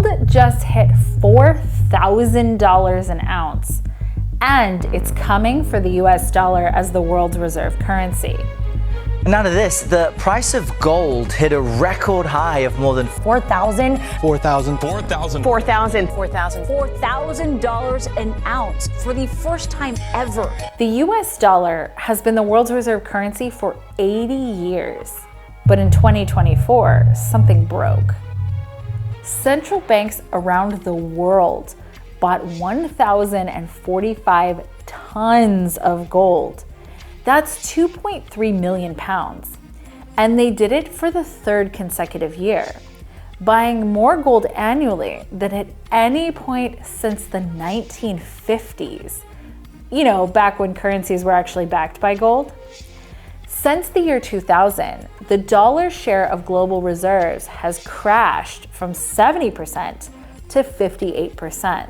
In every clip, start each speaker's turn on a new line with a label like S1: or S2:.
S1: Gold just hit $4,000 an ounce, and it's coming for the US dollar as the world's reserve currency.
S2: And out of this, the price of gold hit a record high of more than
S3: $4,000 an ounce for the first time ever.
S1: The US dollar has been the world's reserve currency for 80 years. But in 2024, something broke. Central banks around the world bought 1,045 tons of gold. That's 2.3 million pounds. And they did it for the third consecutive year, buying more gold annually than at any point since the 1950s. You know, back when currencies were actually backed by gold. Since the year 2000, the dollar's share of global reserves has crashed from 70% to 58%.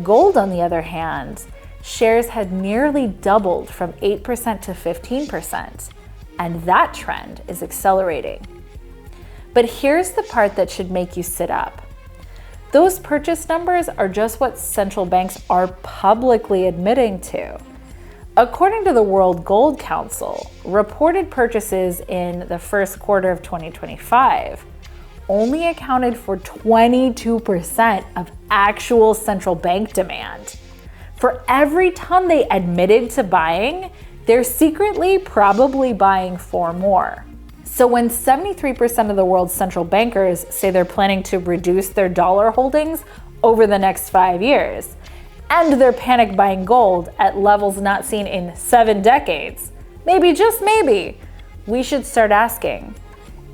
S1: Gold, on the other hand, shares had nearly doubled from 8% to 15%, and that trend is accelerating. But here's the part that should make you sit up. Those purchase numbers are just what central banks are publicly admitting to. According to the World Gold Council, reported purchases in the first quarter of 2025 only accounted for 22% of actual central bank demand. For every ton they admitted to buying, they're secretly probably buying 4 more. So when 73% of the world's central bankers say they're planning to reduce their dollar holdings over the next 5 years, and they're panic buying gold at levels not seen in 7 decades, maybe, just maybe, we should start asking,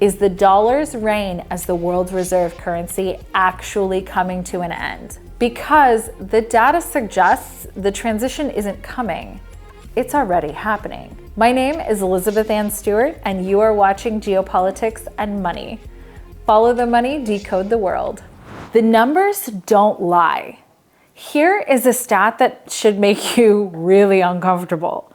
S1: is the dollar's reign as the world's reserve currency actually coming to an end? Because the data suggests the transition isn't coming, it's already happening. My name is Elizabeth Ann Stewart, and you are watching Geopolitics and Money. Follow the money, decode the world. The numbers don't lie. Here is a stat that should make you really uncomfortable.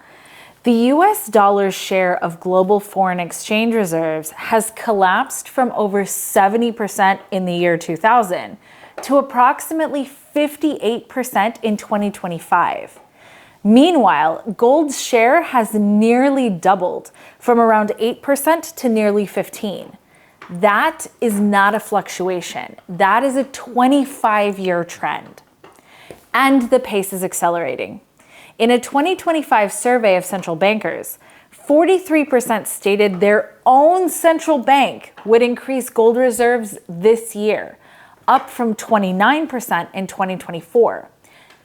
S1: The US dollar's share of global foreign exchange reserves has collapsed from over 70% in the year 2000 to approximately 58% in 2025. Meanwhile, gold's share has nearly doubled from around 8% to nearly 15%. That is not a fluctuation. That is a 25-year trend. And the pace is accelerating. In a 2025 survey of central bankers, 43% stated their own central bank would increase gold reserves this year, up from 29% in 2024.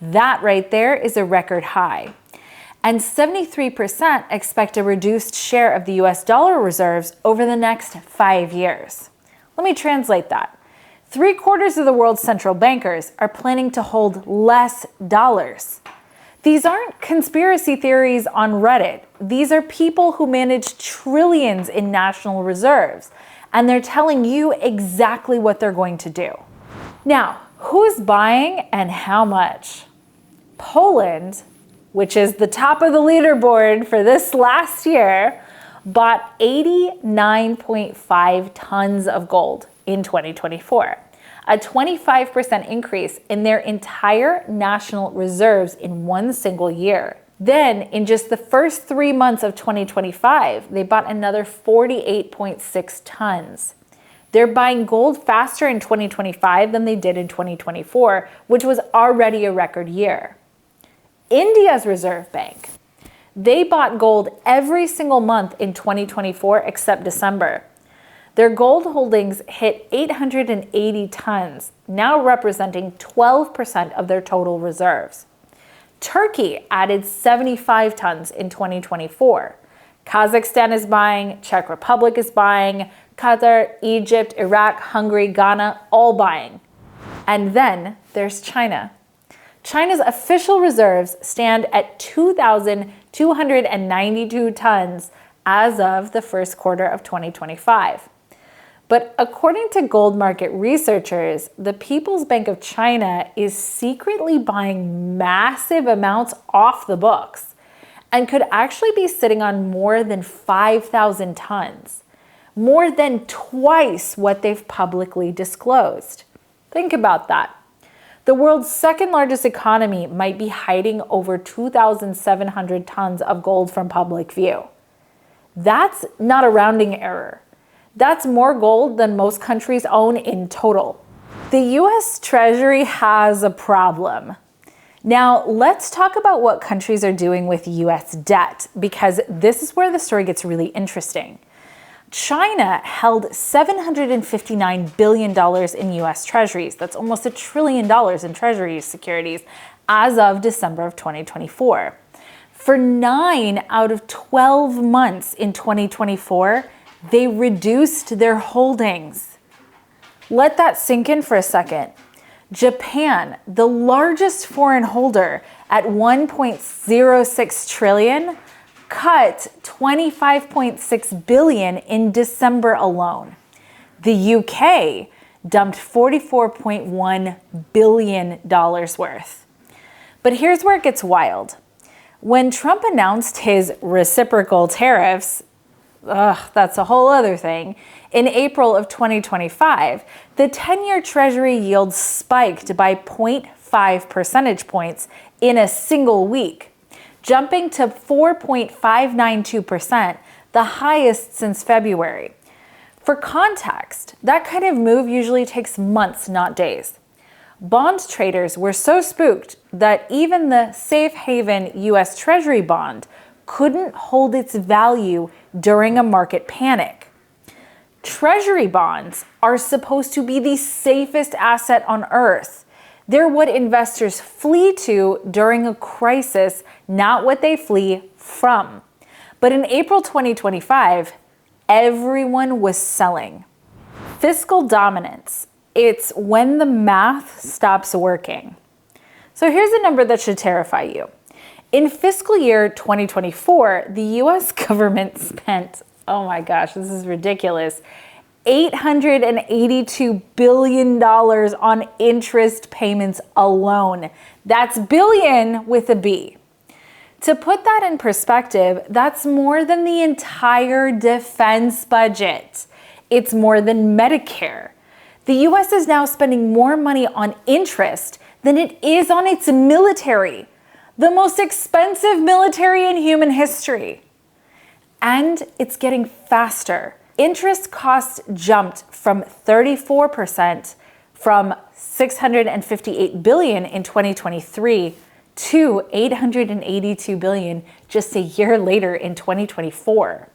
S1: That right there is a record high. And 73% expect a reduced share of the US dollar reserves over the next 5 years. Let me translate that. 3/4 of the world's central bankers are planning to hold less dollars. These aren't conspiracy theories on Reddit. These are people who manage trillions in national reserves, and they're telling you exactly what they're going to do. Now, who's buying and how much? Poland, which is the top of the leaderboard for this last year, bought 89.5 tons of gold in 2024, a 25% increase in their entire national reserves in one single year. Then, in just the first 3 months of 2025, they bought another 48.6 tons. They're buying gold faster in 2025 than they did in 2024, which was already a record year. India's Reserve Bank, they bought gold every single month in 2024 except December. Their gold holdings hit 880 tons, now representing 12% of their total reserves. Turkey added 75 tons in 2024. Kazakhstan is buying, Czech Republic is buying, Qatar, Egypt, Iraq, Hungary, Ghana, all buying. And then there's China. China's official reserves stand at 2,292 tons as of the first quarter of 2025. But according to gold market researchers, the People's Bank of China is secretly buying massive amounts off the books and could actually be sitting on more than 5,000 tons, more than twice what they've publicly disclosed. Think about that. The world's second largest economy might be hiding over 2,700 tons of gold from public view. That's not a rounding error. That's more gold than most countries own in total. The US Treasury has a problem. Now, let's talk about what countries are doing with US debt, because this is where the story gets really interesting. China held $759 billion in US Treasuries. That's almost $1 trillion in Treasury securities as of December of 2024. For 9 out of 12 months in 2024, they reduced their holdings. Let that sink in for a second. Japan, the largest foreign holder at 1.06 trillion, cut 25.6 billion in December alone. The UK dumped $44.1 billion worth. But here's where it gets wild. When Trump announced his reciprocal tariffs, that's a whole other thing, in April of 2025, the 10-year Treasury yield spiked by 0.5 percentage points in a single week, jumping to 4.592%, the highest since February. For context, that kind of move usually takes months, not days. Bond traders were so spooked that even the safe haven US Treasury bond couldn't hold its value during a market panic. Treasury bonds are supposed to be the safest asset on earth. They're what investors flee to during a crisis, not what they flee from. But in April 2025, everyone was selling. Fiscal dominance. It's when the math stops working. So here's a number that should terrify you. In fiscal year 2024, the US government spent, oh my gosh, this is ridiculous, $882 billion on interest payments alone. That's billion with a B. To put that in perspective, that's more than the entire defense budget. It's more than Medicare. The US is now spending more money on interest than it is on its military, the most expensive military in human history. And it's getting faster. Interest costs jumped from 34% from $658 billion in 2023 to $882 billion just a year later in 2024.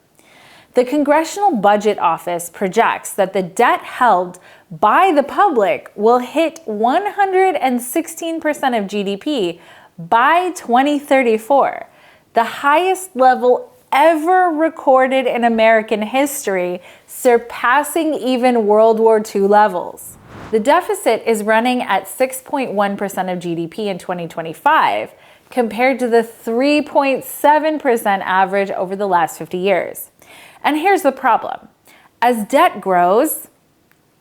S1: The Congressional Budget Office projects that the debt held by the public will hit 116% of GDP by 2034, the highest level ever recorded in American history, surpassing even World War II levels. The deficit is running at 6.1% of GDP in 2025, compared to the 3.7% average over the last 50 years. And here's the problem. As debt grows,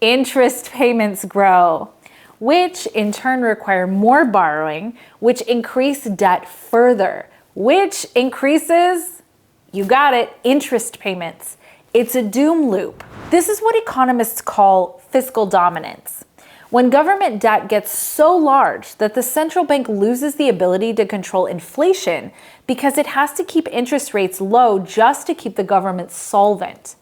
S1: interest payments grow, which in turn require more borrowing, which increase debt further, which increases, you got it, interest payments. It's a doom loop. This is what economists call fiscal dominance. When government debt gets so large that the central bank loses the ability to control inflation because it has to keep interest rates low just to keep the government solvent.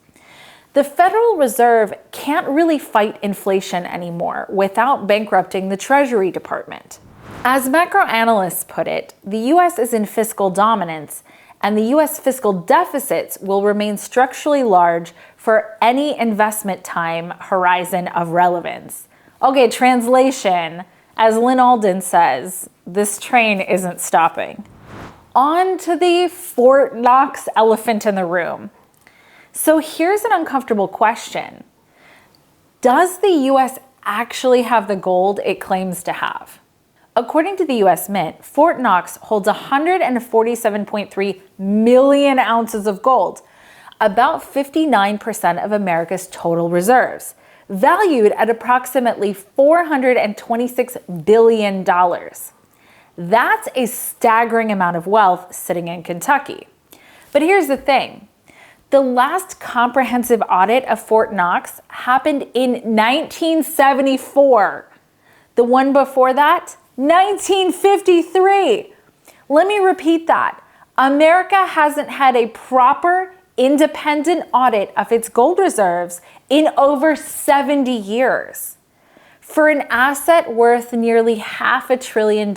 S1: The Federal Reserve can't really fight inflation anymore without bankrupting the Treasury Department. As macro analysts put it, the US is in fiscal dominance, and the US fiscal deficits will remain structurally large for any investment time horizon of relevance. Okay, translation. As Lynn Alden says, this train isn't stopping. On to the Fort Knox elephant in the room. So here's an uncomfortable question. Does the US actually have the gold it claims to have? According to the US Mint, Fort Knox holds 147.3 million ounces of gold, about 59% of America's total reserves, valued at approximately $426 billion. That's a staggering amount of wealth sitting in Kentucky. But here's the thing. The last comprehensive audit of Fort Knox happened in 1974. The one before that, 1953. Let me repeat that. America hasn't had a proper independent audit of its gold reserves in over 70 years for an asset worth nearly $500 billion.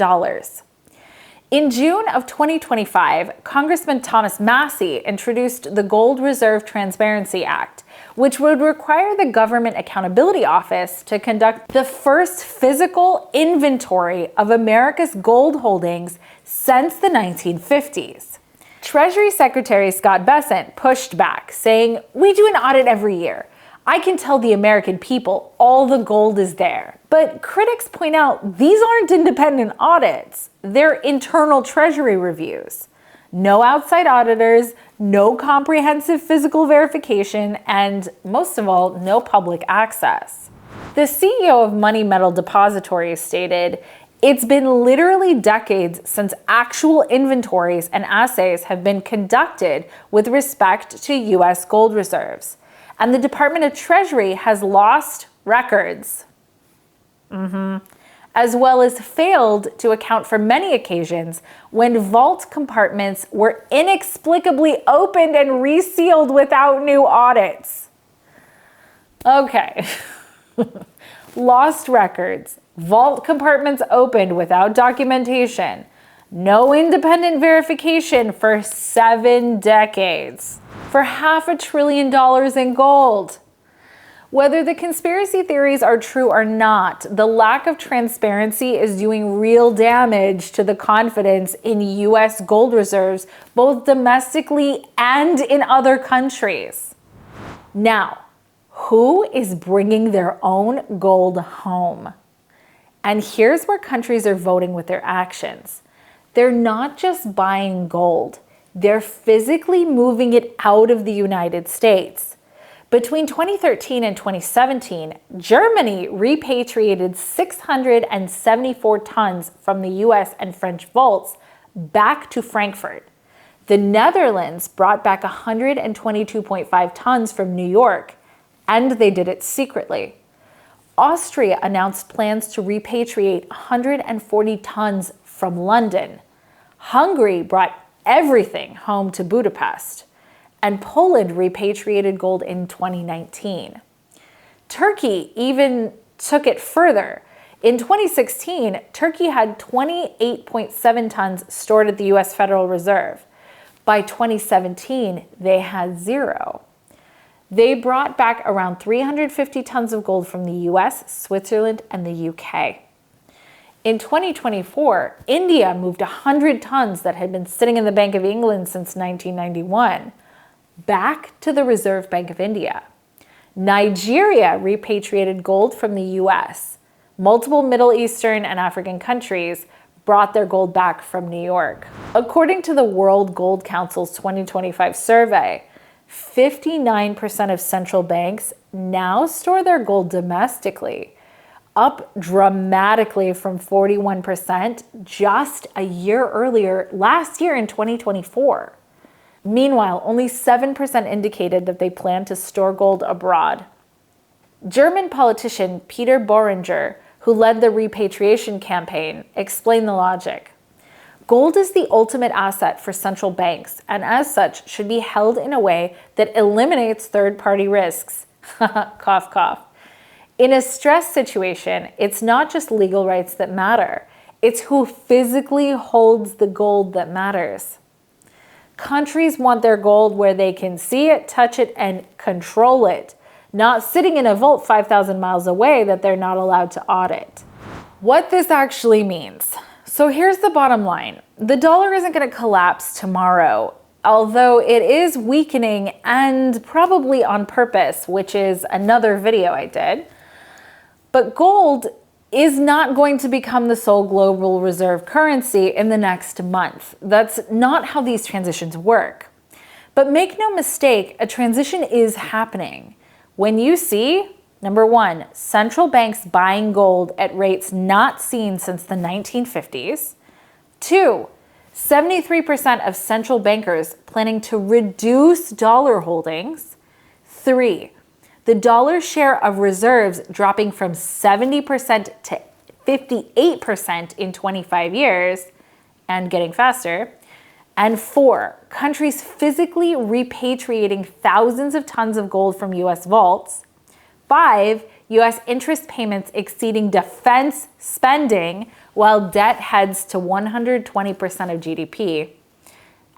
S1: In June of 2025, Congressman Thomas Massey introduced the Gold Reserve Transparency Act, which would require the Government Accountability Office to conduct the first physical inventory of America's gold holdings since the 1950s. Treasury Secretary Scott Bessent pushed back, saying, "We do an audit every year. I can tell the American people all the gold is there." But critics point out these aren't independent audits. They're internal Treasury reviews. No outside auditors, no comprehensive physical verification, and most of all, no public access. The CEO of Money Metal Depositories stated, "It's been literally decades since actual inventories and assays have been conducted with respect to U.S. gold reserves. And the Department of Treasury has lost records, as well as failed to account for many occasions when vault compartments were inexplicably opened and resealed without new audits." Okay. Lost records, vault compartments opened without documentation, no independent verification for 7 decades, for $500 billion in gold. Whether the conspiracy theories are true or not, the lack of transparency is doing real damage to the confidence in U.S. gold reserves, both domestically and in other countries. Now, who is bringing their own gold home? And here's where countries are voting with their actions. They're not just buying gold, they're physically moving it out of the United States. Between 2013 and 2017, Germany repatriated 674 tons from the US and French vaults back to Frankfurt. The Netherlands brought back 122.5 tons from New York, and they did it secretly. Austria announced plans to repatriate 140 tons from London. Hungary brought everything home to Budapest. And Poland repatriated gold in 2019. Turkey even took it further. In 2016, Turkey had 28.7 tons stored at the US Federal Reserve. By 2017, they had 0. They brought back around 350 tons of gold from the US, Switzerland, and the UK. In 2024, India moved 100 tons that had been sitting in the Bank of England since 1991. Back to the Reserve Bank of India. Nigeria repatriated gold from the US. Multiple Middle Eastern and African countries brought their gold back from New York. According to the World Gold Council's 2025 survey, 59% of central banks now store their gold domestically, up dramatically from 41% just a year earlier, last year in 2024. Meanwhile, only 7% indicated that they plan to store gold abroad. German politician Peter Boehringer, who led the repatriation campaign, explained the logic. Gold is the ultimate asset for central banks, and as such should be held in a way that eliminates third-party risks. Cough, cough. In a stress situation, it's not just legal rights that matter. It's who physically holds the gold that matters. Countries want their gold where they can see it, touch it, and control it, not sitting in a vault 5,000 miles away that they're not allowed to audit. What this actually means. So here's the bottom line. The dollar isn't going to collapse tomorrow, although it is weakening, and probably on purpose, which is another video I did. But gold is not going to become the sole global reserve currency in the next month. That's not how these transitions work. But make no mistake, a transition is happening. When you see, number one, central banks buying gold at rates not seen since the 1950s. 2, 73% of central bankers planning to reduce dollar holdings. 3, the dollar share of reserves dropping from 70% to 58% in 25 years and getting faster. And 4, countries physically repatriating thousands of tons of gold from US vaults. 5, US interest payments exceeding defense spending while debt heads to 120% of GDP.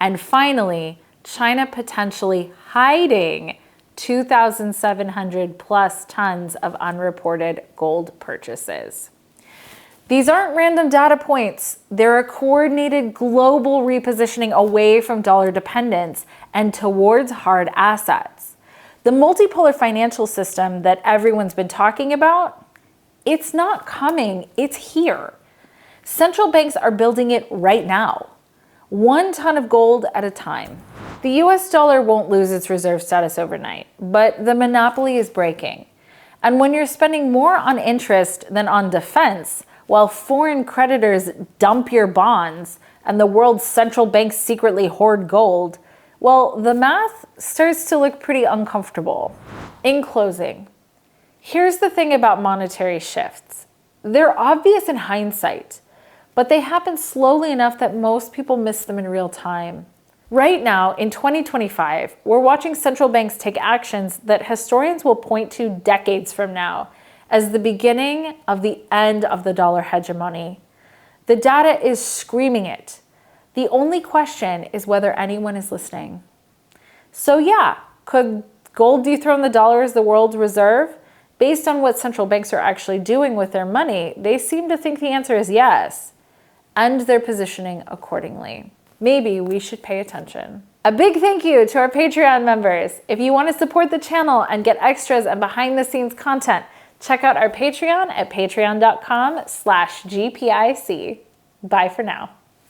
S1: And finally, China potentially hiding 2,700 plus tons of unreported gold purchases. These aren't random data points. They're a coordinated global repositioning away from dollar dependence and towards hard assets. The multipolar financial system that everyone's been talking about, it's not coming, it's here. Central banks are building it right now, 1 ton of gold at a time. The US dollar won't lose its reserve status overnight, but the monopoly is breaking. And when you're spending more on interest than on defense, while foreign creditors dump your bonds and the world's central banks secretly hoard gold, well, the math starts to look pretty uncomfortable. In closing, here's the thing about monetary shifts. They're obvious in hindsight, but they happen slowly enough that most people miss them in real time. Right now, in 2025, we're watching central banks take actions that historians will point to decades from now as the beginning of the end of the dollar hegemony. The data is screaming it. The only question is whether anyone is listening. So yeah, could gold dethrone the dollar as the world's reserve? Based on what central banks are actually doing with their money, they seem to think the answer is yes, and they're positioning accordingly. Maybe we should pay attention. A big thank you to our Patreon members. If you want to support the channel and get extras and behind the scenes content, check out our Patreon at patreon.com/GPIC. Bye for now.